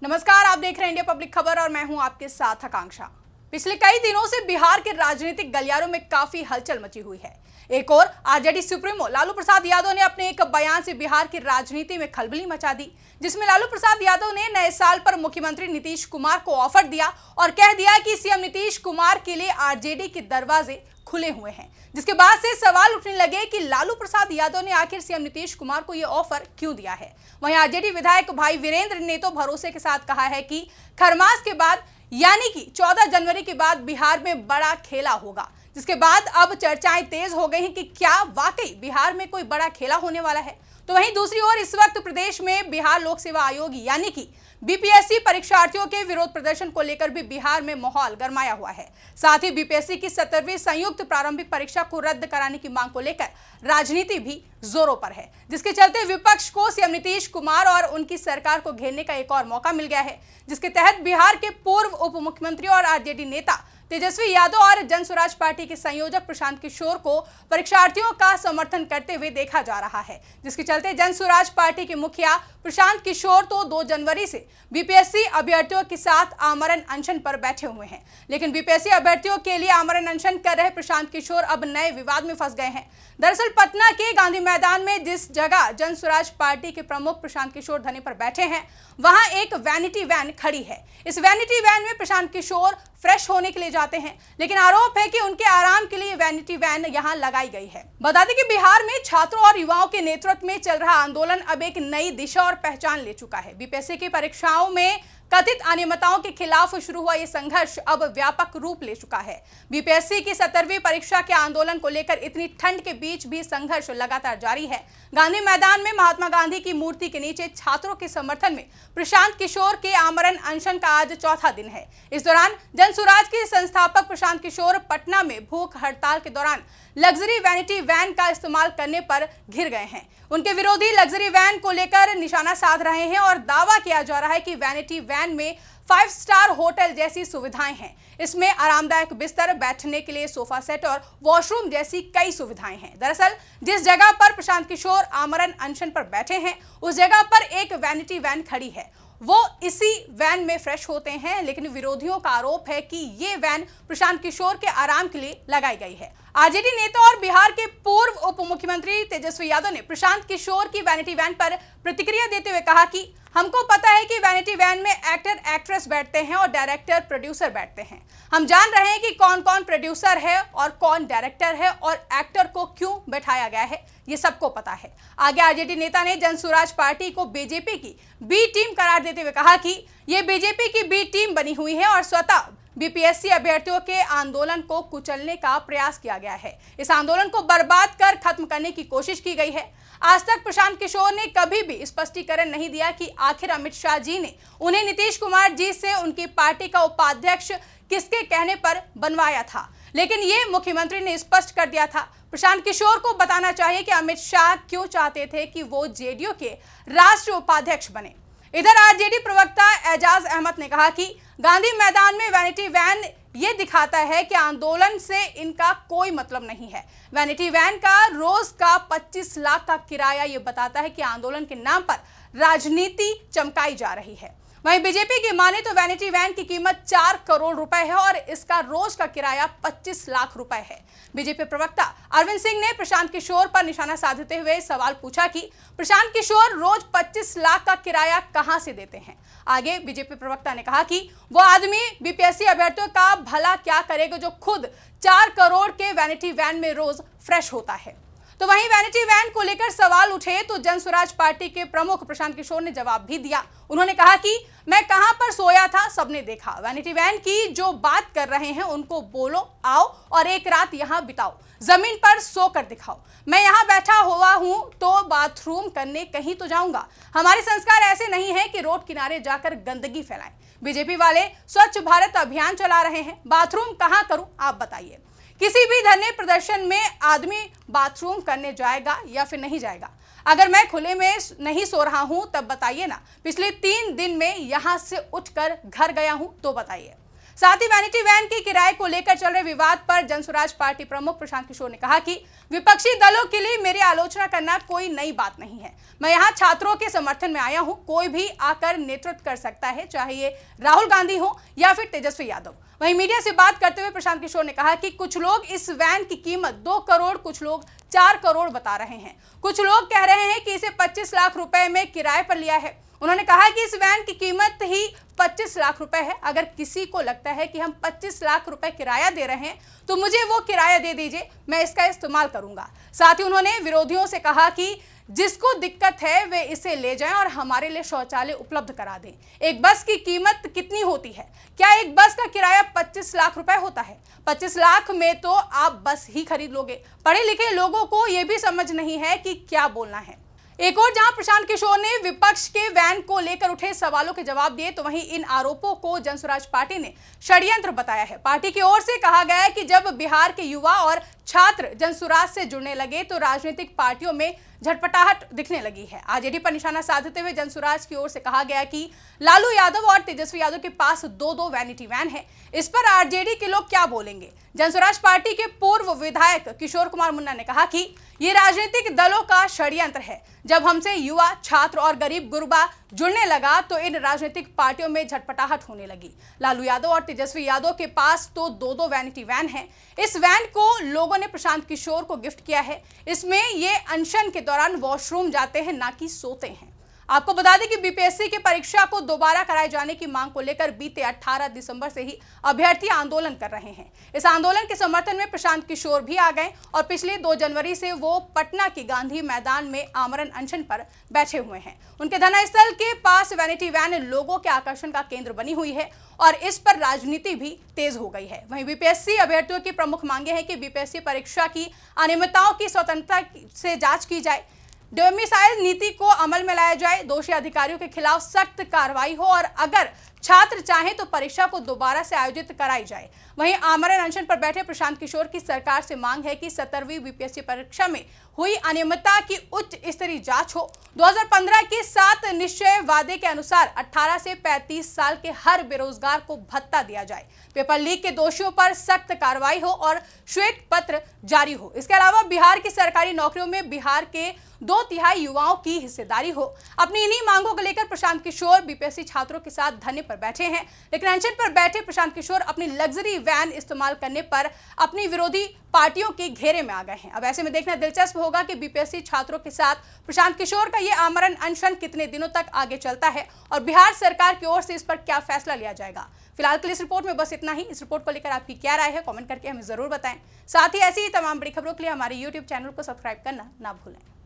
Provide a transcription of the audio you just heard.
नमस्कार, आप देख रहे हैं इंडिया पब्लिक खबर और मैं हूं आपके साथ आकांक्षा। पिछले कई दिनों से बिहार के राजनीतिक गलियारों में काफी हलचल मची हुई है। एक और आरजेडी सुप्रीमो लालू प्रसाद यादव ने अपने एक बयान से बिहार की राजनीति में खलबली मचा दी, जिसमें लालू प्रसाद यादव ने नए साल पर मुख्यमंत्री नीतीश कुमार को ऑफर दिया और कह दिया कि सीएम नीतीश कुमार के लिए आरजेडी के दरवाजे खुले हुए हैं। जिसके बाद से सवाल उठने लगे कि लालू प्रसाद यादव ने आखिर सीएम नीतीश कुमार को यह ऑफर क्यों दिया है। वहीं आरजेडी विधायक भाई वीरेंद्र ने तो भरोसे के साथ कहा है कि खरमास के बाद यानी कि 14 जनवरी के बाद बिहार में बड़ा खेला होगा। जिसके बाद अब चर्चाएं तेज हो गई हैं कि क्या वाकई बिहार में कोई बड़ा खेला होने वाला है। तो वहीं दूसरी ओर इस वक्त प्रदेश में बिहार लोक सेवा आयोग यानी कि बीपीएससी परीक्षार्थियों के विरोध प्रदर्शन को लेकर भी बिहार में माहौल गरमाया हुआ है। साथ ही बीपीएससी की 17वीं संयुक्त प्रारंभिक परीक्षा को रद्द कराने की मांग को लेकर राजनीति भी जोरों पर है, जिसके चलते विपक्ष को सीएम नीतीश कुमार और उनकी सरकार को घेरने का एक और मौका मिल गया है, जिसके तहत बिहार के पूर्व उप मुख्यमंत्री और आरजेडी नेता तेजस्वी यादव और जन स्वराज पार्टी के संयोजक प्रशांत किशोर को परीक्षार्थियों का समर्थन करते हुए देखा जा रहा है। जिसके चलते जन स्वराज पार्टी के मुखिया प्रशांत किशोर तो 2 जनवरी से बीपीएससी अभ्यर्थियों के साथ आमरण अनशन पर बैठे हुए हैं। लेकिन बीपीएससी अभ्यर्थियों के लिए आमरण अनशन कर रहे प्रशांत किशोर अब नए विवाद में फंस गए हैं। दरअसल पटना के गांधी मैदान में जिस जगह जन स्वराज पार्टी के प्रमुख प्रशांत किशोर धरने पर बैठे हैं, वहां एक वैनिटी वैन खड़ी है। इस वैनिटी वैन में प्रशांत किशोर फ्रेश होने के लिए जाते हैं, लेकिन आरोप है कि उनके आराम के लिए वैनिटी वैन यहां लगाई गई है। बता दें कि बिहार में छात्रों और युवाओं के नेतृत्व में चल रहा आंदोलन अब एक नई दिशा और पहचान ले चुका है। बीपीएससी की परीक्षाओं में कथित अनियमितताओं के खिलाफ शुरू हुआ यह संघर्ष अब व्यापक रूप ले चुका है। बीपीएससी की 17वीं परीक्षा के आंदोलन को लेकर इतनी ठंड के बीच भी संघर्ष लगातार जारी है। गांधी मैदान में महात्मा गांधी की मूर्ति के नीचे छात्रों के समर्थन में प्रशांत किशोर के आमरण अनशन का आज चौथा दिन है। इस दौरान जन स्वराज के संस्थापक प्रशांत किशोर पटना में भूख हड़ताल के दौरान लग्जरी वैनिटी वैन का इस्तेमाल करने पर घिर गए हैं। उनके विरोधी लग्जरी वैन को लेकर निशाना साध रहे हैं और दावा किया जा रहा है कि वैनिटी वैन में 5 स्टार होटल जैसी सुविधाएं हैं। इसमें आरामदायक बिस्तर, बैठने के लिए सोफा सेट और वॉशरूम जैसी कई सुविधाएं हैं। दरअसल जिस जगह पर प्रशांत किशोर आमरण अनशन पर बैठे हैं, उस जगह पर एक वैनिटी वैन खड़ी है। वो इसी वैन में फ्रेश होते हैं, लेकिन विरोधियों का आरोप है कि ये वैन प्रशांत किशोर के आराम के लिए लगाई गई है। आरजेडी नेता और बिहार के पूर्व उप मुख्यमंत्री तेजस्वी यादव ने प्रशांत किशोर की वैनिटी वैन पर प्रतिक्रिया देते हुए कहा कि हमको पता है कि वैनिटी वैन में एक्टर एक्ट्रेस बैठते हैं और डायरेक्टर प्रोड्यूसर बैठते हैं। हम जान रहे हैं कि कौन कौन प्रोड्यूसर है और कौन डायरेक्टर है और एक्टर को क्यों बैठाया गया है, ये सबको पता है। आगे आरजेडी नेता ने जन स्वराज पार्टी को बीजेपी की बी टीम करार देते हुए कहा कि ये बीजेपी की बी टीम बनी हुई है और स्वतः बीपीएससी अभ्यर्थियों के आंदोलन को कुचलने का प्रयास किया गया है। इस आंदोलन को बर्बाद कर खत्म करने की कोशिश की गई है। आज तक प्रशांत किशोर ने कभी भी स्पष्टीकरण नहीं दिया कि आखिर अमित शाह जी ने उन्हें नीतीश कुमार जी से उनकी पार्टी का उपाध्यक्ष किसके कहने पर बनवाया था, लेकिन ये मुख्यमंत्री ने स्पष्ट कर दिया था। प्रशांत किशोर को बताना चाहिए कि अमित शाह क्यों चाहते थे कि वो जेडीयू के राष्ट्रीय उपाध्यक्ष बने। इधर आरजेडी प्रवक्ता एजाज अहमद ने कहा कि गांधी मैदान में वैनिटी वैन ये दिखाता है कि आंदोलन से इनका कोई मतलब नहीं है। वैनिटी वैन का रोज का 25 लाख का किराया ये बताता है कि आंदोलन के नाम पर राजनीति चमकाई जा रही है। वहीं बीजेपी की माने तो वैनिटी वैन की कीमत 4 करोड़ रुपए है और इसका रोज का किराया 25 लाख रुपए है। बीजेपी प्रवक्ता अरविंद सिंह ने प्रशांत किशोर पर निशाना साधते हुए सवाल पूछा कि प्रशांत किशोर रोज 25 लाख का किराया कहां से देते हैं। आगे बीजेपी प्रवक्ता ने कहा कि वो आदमी बीपीएससी अभ्यर्थियों का भला क्या करेगा जो खुद 4 करोड़ के वैनिटी वैन में रोज फ्रेश होता है। तो वहीं वैनिटी वैन को लेकर सवाल उठे तो जन स्वराज पार्टी के प्रमुख प्रशांत किशोर ने जवाब भी दिया। उन्होंने कहा कि मैं कहां पर सोया था सबने देखा। वैनिटी वैन की जो बात कर रहे हैं उनको बोलो, आओ और एक रात यहां बिताओ, जमीन पर सोकर दिखाओ। मैं यहां बैठा हुआ हूं तो बाथरूम करने कहीं तो जाऊंगा। हमारे संस्कार ऐसे नहीं है कि रोड किनारे जाकर गंदगी फैलाएं। बीजेपी वाले स्वच्छ भारत अभियान चला रहे हैं, बाथरूम कहां करूं आप बताइए। किसी भी धरने प्रदर्शन में आदमी बाथरूम करने जाएगा या फिर नहीं जाएगा? अगर मैं खुले में नहीं सो रहा हूं तब बताइए ना। पिछले 3 दिन में यहां से उठकर घर गया हूं तो बताइए। साथ ही वैनिटी वैन के किराए को लेकर चल रहे विवाद पर जनसुराज पार्टी प्रमुख प्रशांत किशोर ने कहा कि विपक्षी दलों के लिए मेरी आलोचना करना कोई नई बात नहीं है। मैं यहाँ छात्रों के समर्थन में आया हूँ। कोई भी आकर नेतृत्व कर सकता है, चाहे ये राहुल गांधी हो या फिर तेजस्वी यादव। वहीं मीडिया से बात करते हुए प्रशांत किशोर ने कहा कि कुछ लोग इस वैन की कीमत 2 करोड़, कुछ लोग 4 करोड़ बता रहे हैं। कुछ लोग कह रहे हैं कि इसे 25 लाख रुपए में किराए पर लिया है। उन्होंने कहा कि इस वैन की कीमत ही 25 लाख रुपए है। अगर किसी को लगता है कि हम 25 लाख रुपए किराया दे रहे हैं तो मुझे वो किराया दे दीजिए, मैं इसका इस्तेमाल करूंगा। साथ ही उन्होंने विरोधियों से कहा कि जिसको दिक्कत है वे इसे ले जाएं और हमारे लिए शौचालय उपलब्ध करा दें। एक बस की कीमत कितनी होती है? क्या एक बस का किराया 25 लाख रुपए होता है? 25 लाख में तो आप बस ही खरीद लोगे। पढ़े लिखे लोगों को यह भी समझ नहीं है कि क्या बोलना है। एक और जहां प्रशांत किशोर ने विपक्ष के वैन को लेकर उठे सवालों के जवाब दिए, तो वहीं इन आरोपों को जनसुराज पार्टी ने षड्यंत्र बताया है। पार्टी की ओर से कहा गया है कि जब बिहार के युवा और छात्र जनसुराज से जुड़ने लगे तो राजनीतिक पार्टियों में झटपटाहट दिखने लगी है। आरजेडी पर निशाना साधते हुए जनसुराज की ओर से कहा गया कि लालू यादव और तेजस्वी यादव के पास 2-2 वैनिटी वैन है। इस पर आरजेडी के लोग क्या बोलेंगे? जनसुराज पार्टी के पूर्व विधायक किशोर कुमार मुन्ना ने कहा कि ये राजनीतिक दलों का षड्यंत्र है। जब हमसे युवा, छात्र और गरीब गुरबा जुड़ने लगा तो इन राजनीतिक पार्टियों में झटपटाहट होने लगी। लालू यादव और तेजस्वी यादव के पास तो 2-2 वैनिटी वैन है। इस वैन को लोगों ने प्रशांत किशोर को गिफ्ट किया है। इसमें ये अनशन के दौरान वॉशरूम जाते हैं, ना कि सोते हैं। आपको बता दें कि बीपीएससी की परीक्षा को दोबारा कराए जाने की मांग को लेकर बीते 18 दिसंबर से ही अभ्यर्थी आंदोलन कर रहे हैं। इस आंदोलन के समर्थन में प्रशांत किशोर भी आ गए और पिछले 2 जनवरी से वो पटना के गांधी मैदान में आमरण अनशन पर बैठे हुए हैं। उनके धरनास्थल के पास वैनिटी वैन लोगों के आकर्षण का केंद्र बनी हुई है और इस पर राजनीति भी तेज हो गई है। वहीं बीपीएससी अभ्यर्थियों की प्रमुख मांगे हैं कि बीपीएससी परीक्षा की अनियमितताओं की स्वतंत्रता से जांच की जाए, डोमिसाइल नीति को अमल में लाया जाए, दोषी अधिकारियों के खिलाफ सख्त कार्रवाई हो और अगर छात्र चाहें तो परीक्षा को दोबारा से आयोजित कराई जाए। वहीं आमरण अनशन पर बैठे प्रशांत किशोर की सरकार से मांग है कि 17वीं बीपीएससी परीक्षा में हुई अनियमितता की उच्च स्तरीय जांच हो। 2015 के 7 निश्चय वादे के अनुसार 18 से 35 साल के हर बेरोजगार को भत्ता दिया जाए, पेपर लीक के दोषियों पर सख्त कार्रवाई हो और श्वेत पत्र जारी हो। इसके अलावा बिहार की सरकारी नौकरियों में बिहार के 2/3 युवाओं की हिस्सेदारी हो। अपनी इन्हीं मांगों को लेकर प्रशांत किशोर बीपीएससी छात्रों के साथ धरने पर बैठे हैं। लेकिन अनशन पर बैठे प्रशांत किशोर अपनी लग्जरी वैन इस्तेमाल करने पर अपनी विरोधी पार्टियों के घेरे में आ गए हैं। अब ऐसे में देखना दिलचस्प होगा कि बीपीएससी छात्रों के साथ प्रशांत किशोर का ये आमरण अनशन कितने दिनों तक आगे चलता है और बिहार सरकार की ओर से इस पर क्या फैसला लिया जाएगा। फिलहाल के लिए इस रिपोर्ट में बस इतना ही। इस रिपोर्ट को लेकर आपकी क्या राय है, कमेंट करके हमें जरूर बताएं। साथ ही ऐसी ही तमाम बड़ी खबरों के लिए हमारे YouTube चैनल को सब्सक्राइब करना ना भूलें।